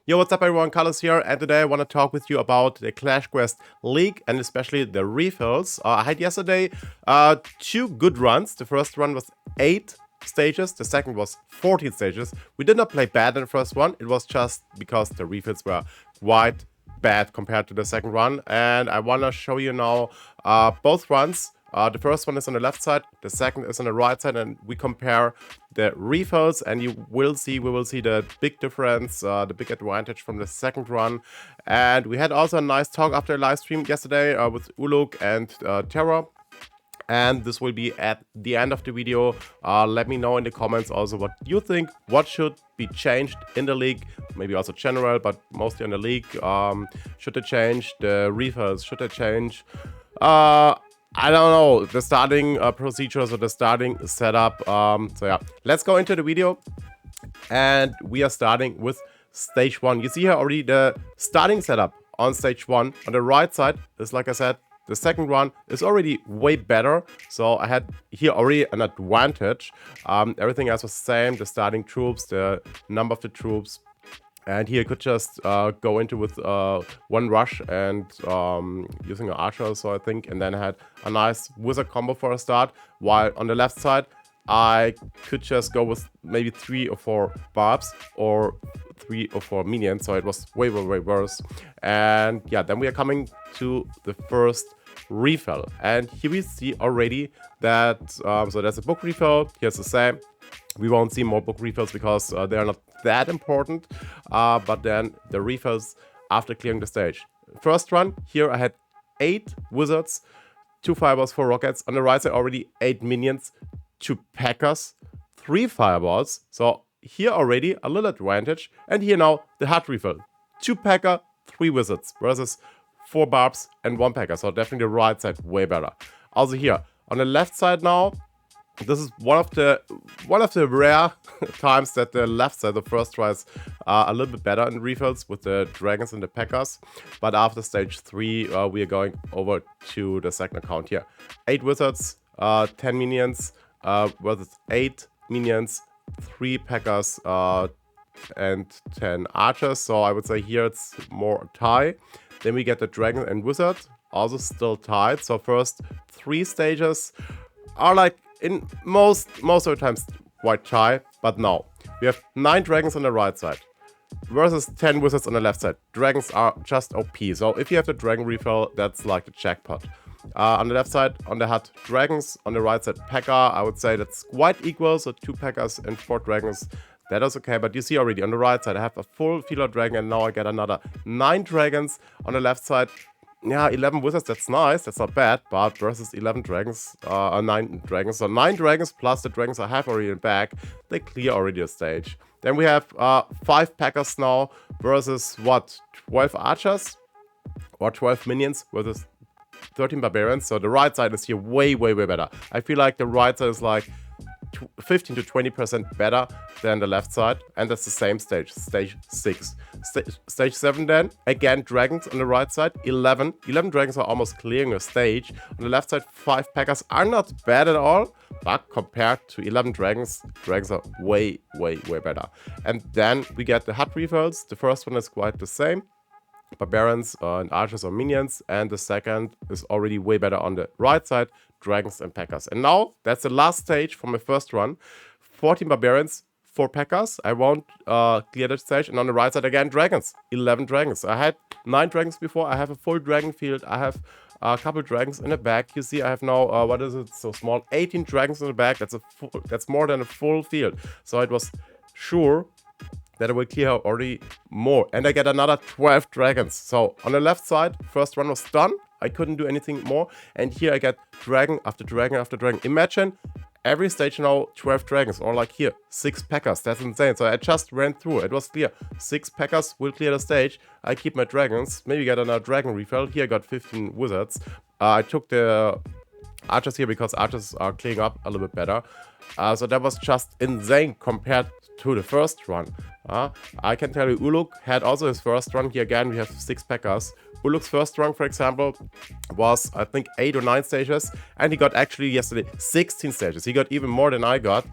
Yo, what's up everyone, Carlos here, and today I want to talk with you about the Clash Quest League and especially the refills. I had yesterday two good runs. The first run was 8 stages, the second was 14 stages. We did not play bad in the first one, it was just because the refills were quite bad compared to the second run. And I want to show you now both runs. The first one is on the left side, the second is on the right side, and we compare the refills, and we will see the big difference, the big advantage from the second run. And we had also a nice talk after a live stream yesterday with Uluk and Terra. And this will be at the end of the video. Let me know in the comments also what you think, what should be changed in the league, maybe also general, but mostly on the league. Should they change the refills? Should they change I don't know, the starting procedures or the starting setup. So yeah, let's go into the video. And we are starting with stage 1. You see here already the starting setup on stage 1. On the right side is, like I said, the second run is already way better. So I had here already an advantage. Everything else was the same, the starting troops, the number of the troops. And here I could just go into with one rush and using an archer, so I think, and then I had a nice wizard combo for a start. While on the left side, I could just go with maybe 3 or 4 barbs or 3 or 4 minions, so it was way worse. And yeah, then we are coming to the first refill, and here we see already that so there's a book refill. Here's the same. We won't see more book refills because they are not that important, but then the refills after clearing the stage. First run, here I had 8 wizards, 2 fireballs, 4 rockets. On the right side already 8 minions, 2 packers, 3 fireballs. So here already a little advantage. And here now the hard refill, 2 packer, 3 wizards versus 4 barbs and 1 packer. So definitely the right side way better. Also here on the left side now, this is one of the rare times that the left side, the first try, is a little bit better in refills with the dragons and the packers. But after stage 3, we are going over to the second account here. 8 wizards, 10 minions versus 8 minions, 3 packers, and 10 archers. So I would say here it's more tie. Then we get the dragon and wizard, also still tied. So first 3 stages are like in most of the times quite shy, but now we have 9 dragons on the right side versus 10 wizards on the left side. Dragons are just OP, so if you have the dragon refill, that's like the jackpot. On the left side, on the hut, dragons. On the right side, packer. I would say that's quite equal, so 2 packers and 4 dragons. That is okay, but you see already on the right side, I have a full field dragon, and now I get another 9 dragons. On the left side, yeah, 11 wizards, that's nice, that's not bad, but versus 11 dragons, 9 dragons, so 9 dragons plus the dragons I have already in back, they clear already a stage. Then we have 5 packers now versus, what, 12 archers? Or 12 minions versus 13 barbarians, so the right side is here way better. I feel like the right side is like 15 to 20% better than the left side, and that's the same stage 6. Stage 7 then, again dragons on the right side, 11 dragons are almost clearing a stage. On the left side, 5 packers are not bad at all, but compared to 11 dragons are way better. And then we get the hut refills. The first one is quite the same, barbarians and archers or minions, and the second is already way better on the right side, dragons and packers. And now that's the last stage from my first run. 14 barbarians, 4 packers. I won't clear that stage. And on the right side again, dragons, 11 dragons. I had 9 dragons before. I have a full dragon field. I have a couple dragons in the back. You see I have now what is it, so small, 18 dragons in the back. That's more than a full field. So it was sure that I will clear already more. And I get another 12 dragons. So on the left side, first run was done. I couldn't do anything more. And here I get dragon after dragon after dragon. Imagine every stage now 12 dragons, or like here 6 packers. That's insane. So I just ran through. It was clear. 6 packers will clear the stage. I keep my dragons. Maybe get another dragon refill. Here I got 15 wizards. I took the archers here because archers are clearing up a little bit better. So that was just insane compared to the first run. I can tell you Uluk had also his first run. Here again we have 6 packers. Uluk's first run, for example, was I think 8 or 9 stages, and he got actually yesterday 16 stages. He got even more than I got.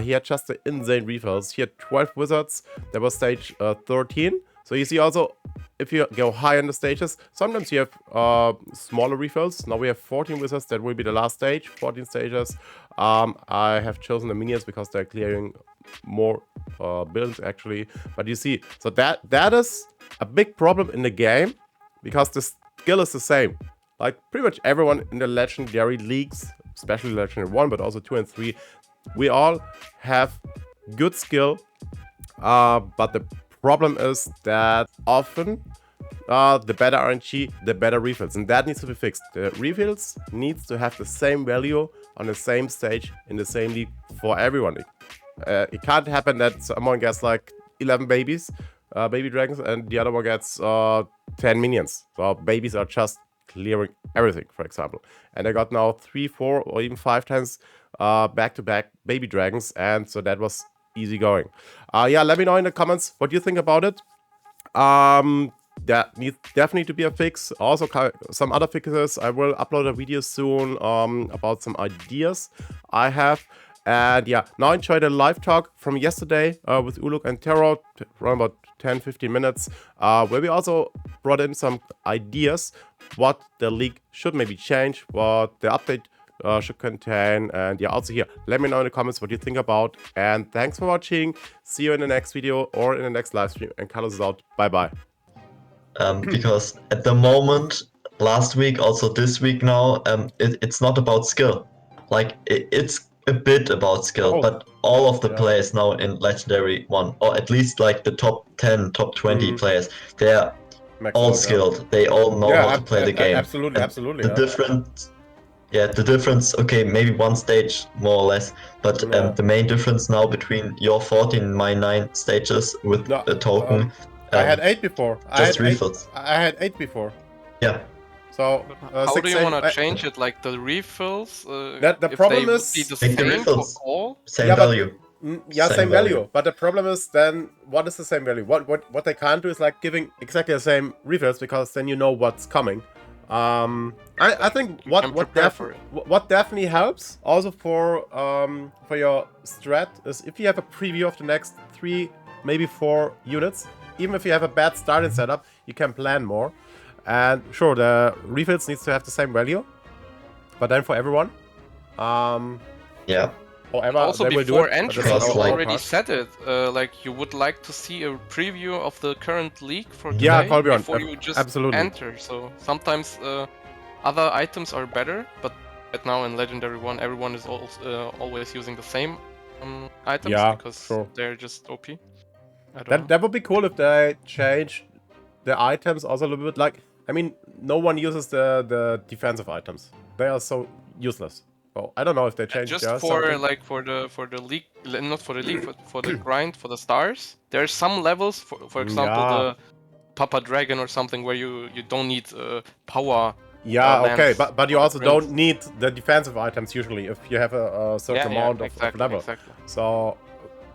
He had just the insane refills. He had 12 wizards. That was stage 13. So you see also, if you go high in the stages, sometimes you have smaller refills. Now we have 14 wizards. That will be the last stage. 14 stages. I have chosen the minions because they're clearing more builds actually. But you see, so that is a big problem in the game because the skill is the same. Like pretty much everyone in the legendary leagues, especially legendary 1, but also 2 and 3, we all have good skill. But the problem is that often the better RNG, the better refills, and that needs to be fixed. The refills needs to have the same value on the same stage in the same league for everyone. It can't happen that someone gets like 11 baby dragons, and the other one gets 10 minions. So babies are just clearing everything, for example. And I got now 3, 4, or even 5 times back-to-back baby dragons, and so that was easy going. Yeah, let me know in the comments what you think about it. That needs definitely to be a fix. Also, some other fixes. I will upload a video soon about some ideas I have. And yeah, now enjoy the live talk from yesterday with Uluk and Tero, around about 10-15 minutes, where we also brought in some ideas what the league should maybe change, what the update should contain. And yeah, also here, let me know in the comments what you think about. And thanks for watching. See you in the next video or in the next live stream. And Carlos is out. Bye bye. Because at the moment, last week, also this week now, it's not about skill. Like, it's a bit about skill, but all of the players now in Legendary 1, or at least like the top 10, top 20 players, they're all skilled. They all know how to play the game. Absolutely. The difference, the difference, okay, maybe one stage more or less, but the main difference now between your 14 and my 9 stages with the token. I had 8 before. Just refills. I had 8 before. Yeah. So how do you want to change it? Like the refills? The problem is the same for all? Same value. Same value. But the problem is then what is the same value? What they can't do is like giving exactly the same refills because then you know what's coming. I think what definitely helps also for your strat is if you have a preview of the next 3, maybe 4 units. Even if you have a bad starting setup, you can plan more. And sure, the refills needs to have the same value, but then for everyone. Yeah. However, also they will before do it, entry, you already said it. Like you would like to see a preview of the current league for today before you just enter. So sometimes other items are better, but right now in Legendary 1, everyone is always using the same items because they're just OP. That would be cool if they change the items also a little bit. Like, I mean, no one uses the defensive items. They are so useless. Oh, I don't know if they change just for like for the league, not for the league, but for the grind, for the stars. There are some levels, for example, the Papa Dragon or something, where you don't need power. Yeah, okay, but you also don't need the defensive items usually if you have a certain amount of level. Exactly. So,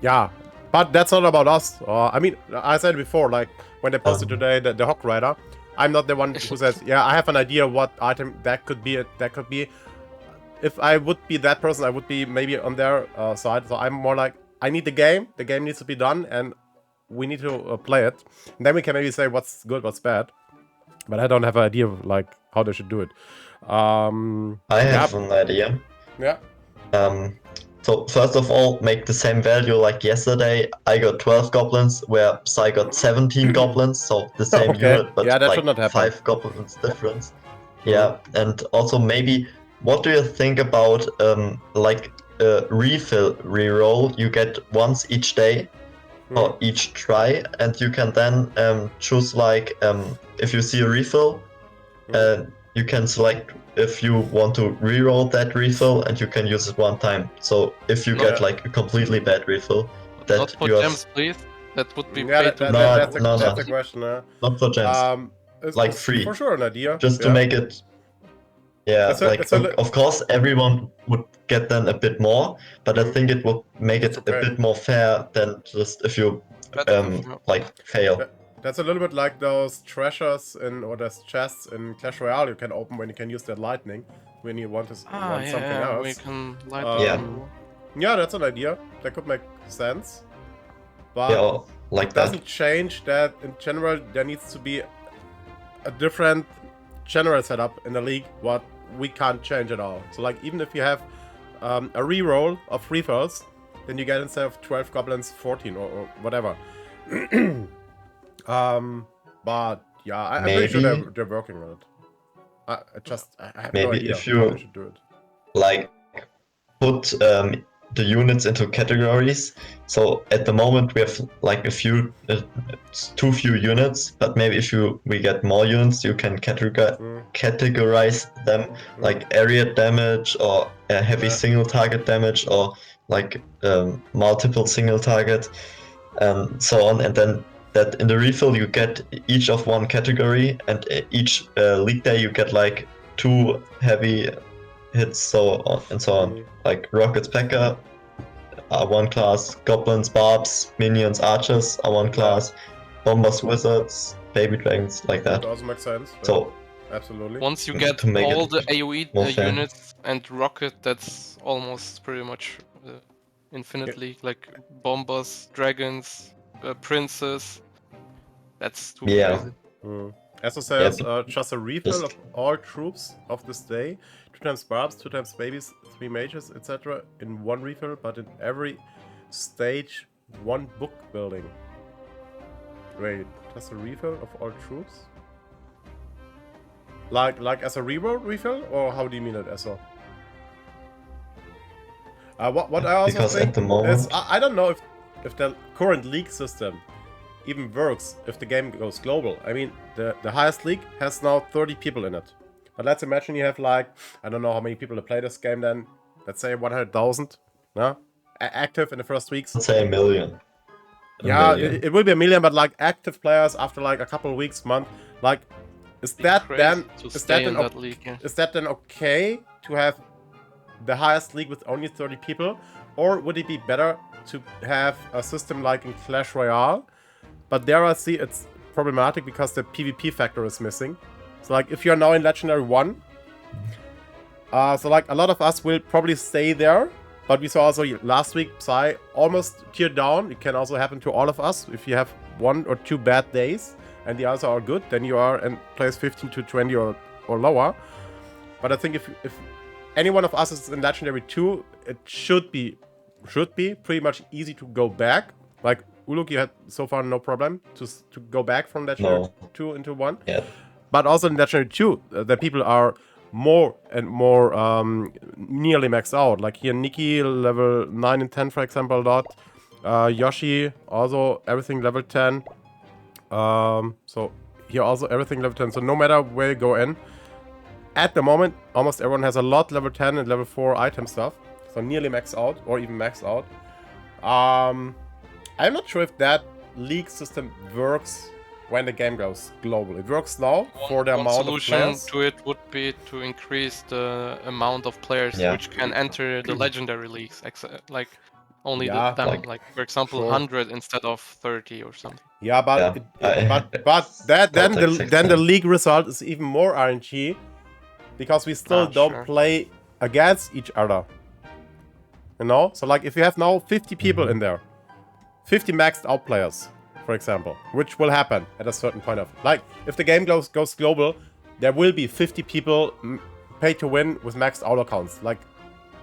yeah. But that's not about us. I mean, I said before, like, when they posted today the Hawk Rider, I'm not the one who says, yeah, I have an idea what item that could be. If I would be that person, I would be maybe on their side. So I'm more like, I need the game. The game needs to be done, and we need to play it. And then we can maybe say what's good, what's bad. But I don't have an idea of, like, how they should do it. I have an idea. Yeah. So first of all, make the same value like yesterday. I got 12 goblins, where Psy got 17 goblins, so the same unit, but that like should not happen. 5 goblins difference. Yeah, and also maybe, what do you think about like a refill reroll you get once each day or each try, and you can then choose like if you see a refill, you can select if you want to reroll that refill, and you can use it one time. So if you get like a completely bad refill, that not for you gems, please. That would be that's a question. Not for gems. Like free. For sure, an idea. Just to make it. Yeah, of course, everyone would get then a bit more, but I think it would make it a bit more fair than just if you like fail. That's a little bit like those treasures or those chests in Clash Royale you can open when you can use that lightning when you want something else. We can light yeah, that's an idea. That could make sense. But like it doesn't change that in general there needs to be a different general setup in the league what we can't change at all. So like even if you have a reroll of refills, then you get instead of 12 goblins 14 or whatever. But yeah, I'm pretty sure they're working on it. I have no idea if you how they should do it. Like put the units into categories. So at the moment we have like too few units, but maybe if we get more units, you can categorize them like area damage or heavy single target damage or like multiple single target and so on. And then that in the refill you get each of one category, and each league day you get like 2 heavy hits, so on and so on. Like rockets, P.e.k.k.a are one class, goblins, barbs, minions, archers are one class, bombers, wizards, baby dragons, like that. That also makes sense. So absolutely. Once you get all the AoE units and rocket, that's almost pretty much infinitely. Like bombers, dragons, princes. That's too crazy. As it says, just a refill of all troops of this day. 2 times barbs, 2 times babies, 3 mages, etc. in one refill, but in every stage, 1 book building. Wait, just a refill of all troops? Like as a reroll refill, or how do you mean it, Esso? What I also because think at the moment... is I don't know if the current league system even works if the game goes global. I mean, the highest league has now 30 people in it. But let's imagine you have like, I don't know how many people to play this game then. Let's say 100,000, no? Active in the first weeks. Let's say a million. It will be a million, but like active players after like a couple of weeks, month. Like, is that then okay to have the highest league with only 30 people? Or would it be better to have a system like in Clash Royale? But there I see it's problematic because the PvP factor is missing. So like if you're now in Legendary 1, so like a lot of us will probably stay there. But we saw also last week Psy almost tiered down. It can also happen to all of us. If you have 1 or 2 bad days and the others are good, then you are in place 15 to 20 or lower. But I think if any one of us is in Legendary 2, it should be pretty much easy to go back. Like Uluk, you had so far no problem to go back from Legendary 2 into 1. Yeah. But also in Legendary 2, the people are more and more nearly maxed out. Like here, Nikki, level 9 and 10, for example, a lot. Yoshi, also everything level 10. So here also everything level 10. So no matter where you go in, at the moment, almost everyone has a lot level 10 and level 4 item stuff. So nearly maxed out, or even maxed out. I'm not sure if that league system works when the game goes global. It works now for the amount of players. One solution to it would be to increase the amount of players which can enter the legendary leagues, like only them, like for example 100 instead of 30 or something. Yeah, but then the league result is even more RNG because we still don't play against each other. You know, so like if you have now 50 people in there, 50 maxed out players, for example, which will happen at a certain point of, like, if the game goes global, there will be 50 people pay to win with maxed out accounts, like,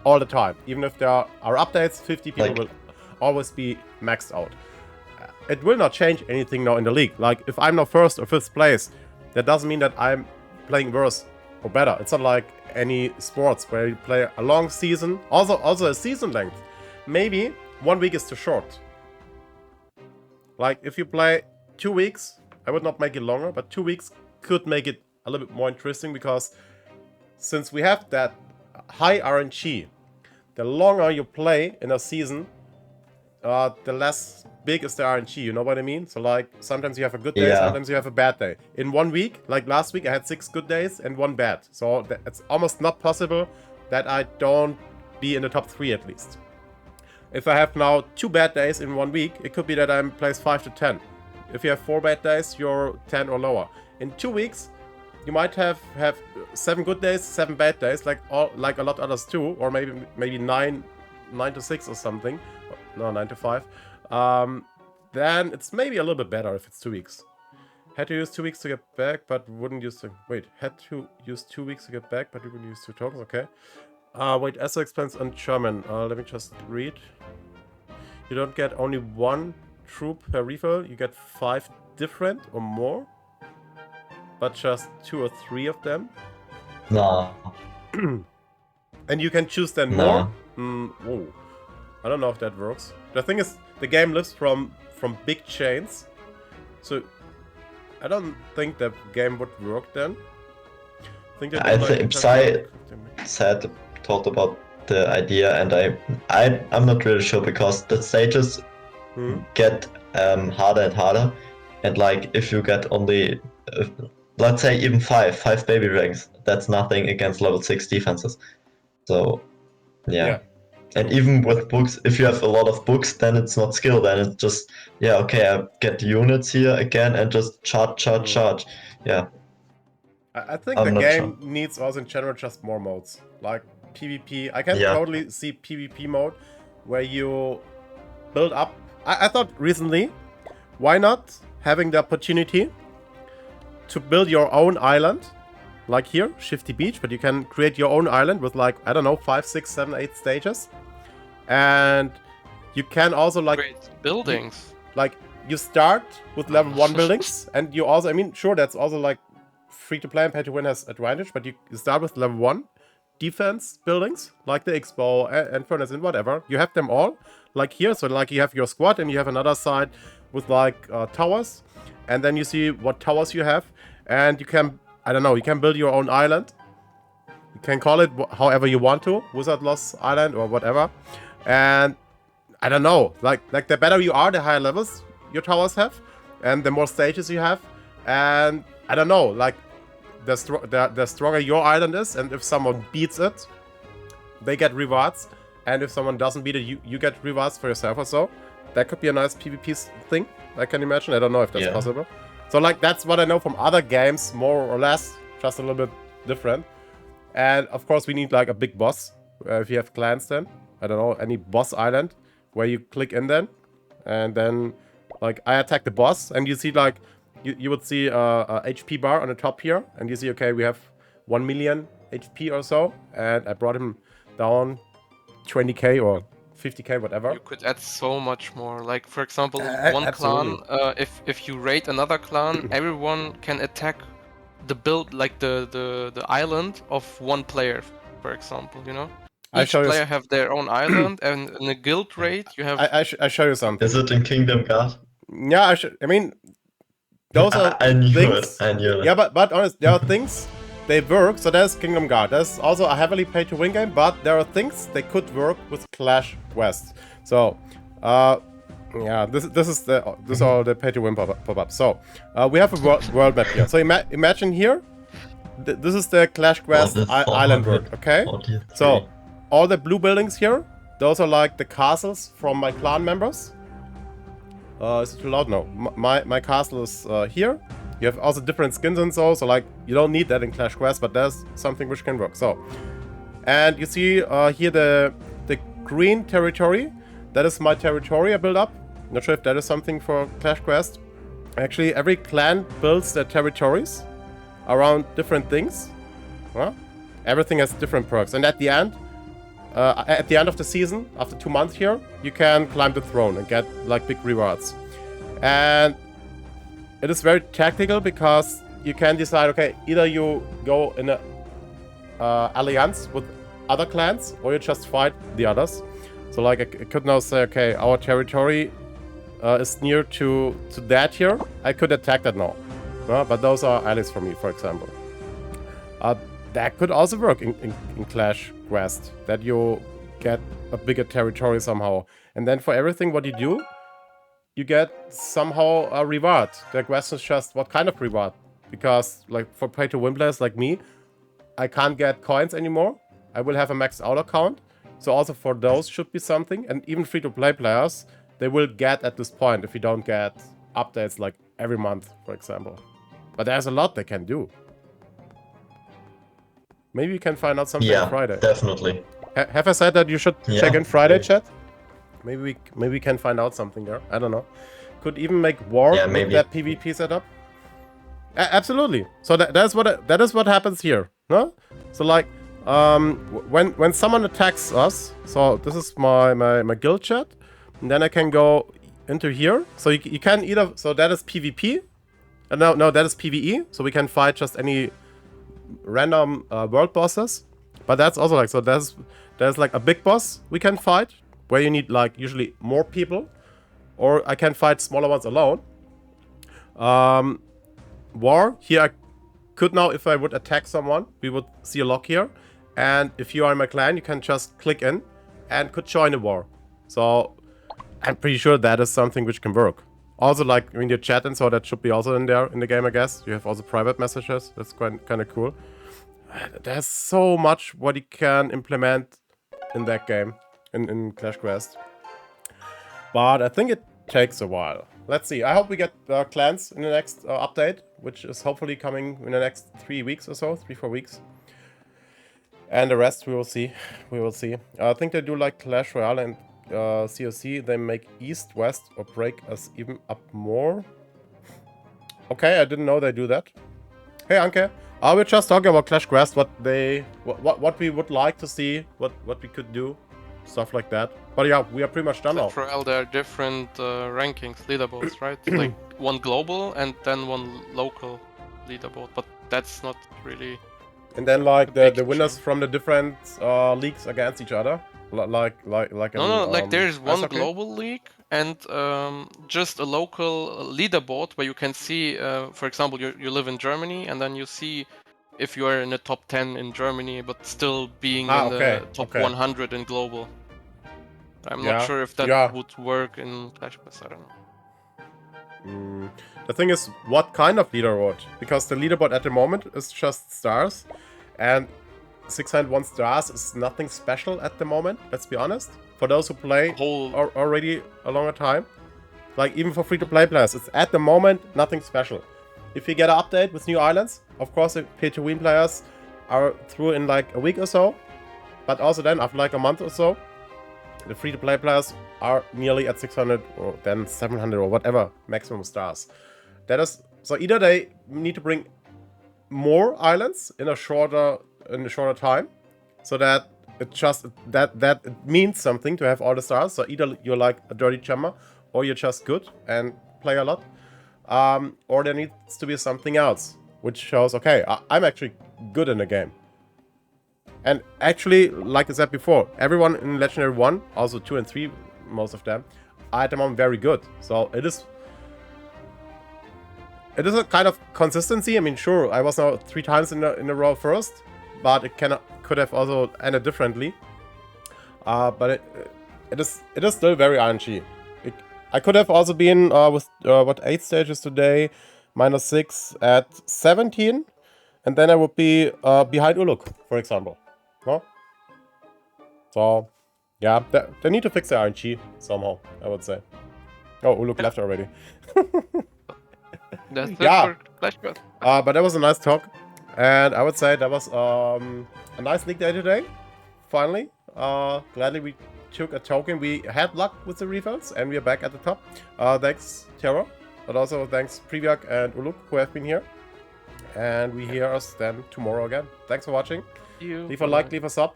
all the time. Even if there are updates, 50 people will always be maxed out. It will not change anything now in the league. Like, if I'm now 1st or 5th place, that doesn't mean that I'm playing worse or better. It's not like any sports where you play a long season, also a season length. Maybe 1 week is too short. Like, if you play 2 weeks, I would not make it longer, but 2 weeks could make it a little bit more interesting, because since we have that high RNG, the longer you play in a season, the less big is the RNG, you know what I mean? So, like, sometimes you have a good day, sometimes you have a bad day. In 1 week, like last week, I had 6 good days and 1 bad. So, it's almost not possible that I don't be in the top 3 at least. If I have now 2 bad days in 1 week, it could be that I'm placed 5 to 10. If you have 4 bad days, you're 10 or lower. In 2 weeks, you might have 7 good days, 7 bad days, like a lot others too, or maybe 9 to 6 or something. No, 9 to 5. then it's maybe a little bit better if it's 2 weeks. Had to use 2 weeks to get back, but wouldn't use to... Wait, had to use 2 weeks to get back, but we wouldn't use 2 tokens, okay. Wait, SO expense on German. Let me just read. You don't get only 1 troop per refill, you get 5 different or more. But just 2 or 3 of them. Nah. And you can choose then more? Whoa. I don't know if that works. The thing is, the game lives from big chains. So, I don't think the game would work then. I think Psy talked about the idea, and I'm not really sure, because the stages get harder and harder, and like if you get only let's say even five baby ranks, that's nothing against level 6 defenses. So yeah. And even with books, if you have a lot of books, then it's not skill, then it's just okay, I get the units here again and just charge. Yeah. I think the game needs also in general just more modes, like PvP. I can totally see PvP mode where you build up. I thought recently, why not having the opportunity to build your own island, like here, Shifty Beach, but you can create your own island with like, I don't know, 5, 6, 7, 8 stages. And you can also like... Great buildings. Like, you start with level 1 buildings, and you also, I mean, sure, that's also like free-to-play and pay-to-win has advantage, but you start with level 1 defense buildings, like the Expo and Furnace and whatever. You have them all, like here, so like you have your squad, and you have another side with like towers, and then you see what towers you have, and you can, I don't know, you can build your own island. You can call it however you want to, WIZARDLOS Island or whatever. And I don't know, like the better you are, the higher levels your towers have, and the more stages you have. And I don't know, like the stronger your island is, and if someone beats it, they get rewards. And if someone doesn't beat it, you get rewards for yourself or so. That could be a nice PvP thing, I can imagine. I don't know if that's possible. So like that's what I know from other games, more or less, just a little bit different. And of course we need like a big boss, if you have clans then. I don't know, any boss island where you click in then. And then like I attack the boss, and you see like, you would see a HP bar on the top here. And you see, okay, we have 1 million HP or so. And I brought him down 20k or 50k, whatever. You could add so much more. Like for example, one clan, if you raid another clan, everyone can attack the build, like the island of one player, for example, you know? Each player have their own island, and in a guild raid you have... I show you something. Is it in Kingdom Guard? Yeah, I mean, those are I knew things. I knew it. Yeah, but honest, there are things, they work. So there's Kingdom Guard. There's also a heavily pay-to-win game, but there are things they could work with clashquest. So, yeah, this is all the pay-to-win pop-up. So, we have a world map here. So imagine here, this is the clashquest island world, okay? So, all the blue buildings here, those are like the castles from my clan members. Is it too loud? No. My castle is here. You have also different skins and so like, you don't need that in clashquest, but there's something which can work. So, and you see here the green territory. That is my territory I built up. Not sure if that is something for clashquest. Actually, every clan builds their territories around different things. Well, everything has different perks, and at the end of the season, after 2 months here, you can climb the throne and get like big rewards. And it is very tactical, because you can decide, okay, either you go in a alliance with other clans, or you just fight the others. So like I could now say, okay, our territory is near to that here. I could attack that now. But those are allies for me, for example. That could also work in clashquest, that you get a bigger territory somehow. And then for everything what you do, you get somehow a reward. The question is just what kind of reward. Because like for pay-to-win players like me, I can't get coins anymore. I will have a maxed out account. So also for those should be something. And even free-to-play players, they will get at this point if you don't get updates like every month, for example. But there's a lot they can do. Maybe we can find out something on Friday. Definitely. Have I said that you should check in Friday, chat? Maybe we can find out something there. I don't know. could even make war with that PvP setup. Absolutely. So that is what happens here, no? So like when someone attacks us, so this is my guild chat, and then I can go into here. So you can either, so that is PvP, no, that is PvE. So we can fight just any random world bosses, but that's also like, so there's like a big boss we can fight where you need like usually more people, or I can fight smaller ones alone. War here, I could now, if I would attack someone, we would see a lock here, and if you are in my clan, you can just click in and could join a war. So I'm pretty sure that is something which can work. Also, like in your chat and so, that should be also in there in the game, I guess. You have also private messages. That's kind of cool. There's so much what you can implement in that game, in Clash Quest. But I think it takes a while. Let's see. I hope we get clans in the next update, which is hopefully coming in the next 3 weeks or so, 3-4 weeks. And the rest we will see. We will see. I think they do like Clash Royale and COC. They make East, West, or break us even up more. Okay, I didn't know they do that. Hey, Anke. We're just talking about Clash Quest, what we would like to see, what we could do, stuff like that. But yeah, we are pretty much done now. For Royale, there are different rankings, leaderboards, right? Like one global and then one local leaderboard, but that's not really. And then like the winners from the different leagues against each other, like like there's one global league and just a local leaderboard where you can see, for example, you live in Germany and then you see if you are in the top 10 in Germany, but still being in the top 100 in global. I'm not sure if that would work in Clash Quest, I don't know. The thing is, what kind of leaderboard? Because the leaderboard at the moment is just stars, and 601 stars is nothing special at the moment, let's be honest. For those who play already a longer time, like even for free-to-play players, it's at the moment nothing special. If you get an update with new islands, of course the pay-to-win players are through in like a week or so, but also then after like a month or so, the free-to-play players are nearly at 600 or then 700 or whatever maximum stars. That is, so either they need to bring more islands in a shorter time, so that it just that it means something to have all the stars. So either you're like a dirty jammer, or you're just good and play a lot, or there needs to be something else which shows, okay, I'm actually good in the game. And actually, like I said before, everyone in Legendary 1, also 2 and 3, most of them, are at the moment very good. So it is a kind of consistency. I mean, sure, I was now 3 times in a row first, but it could have also ended differently. But it is still very RNG. I could have also been with 8 stages today, -6 at 17, and then I would be behind Uluk, for example. No? So, yeah, they need to fix the RNG somehow, I would say. Oh, Uluk left already. That's for Clash Quest. But that was a nice talk, and I would say that was a nice league day today. Finally, gladly we took a token. We had luck with the refills, and we are back at the top. Thanks, Terra, but also thanks p.e.k.k.a and Uluk who have been here. And we hear us then tomorrow again. Thanks for watching. Leave a like, leave a sub.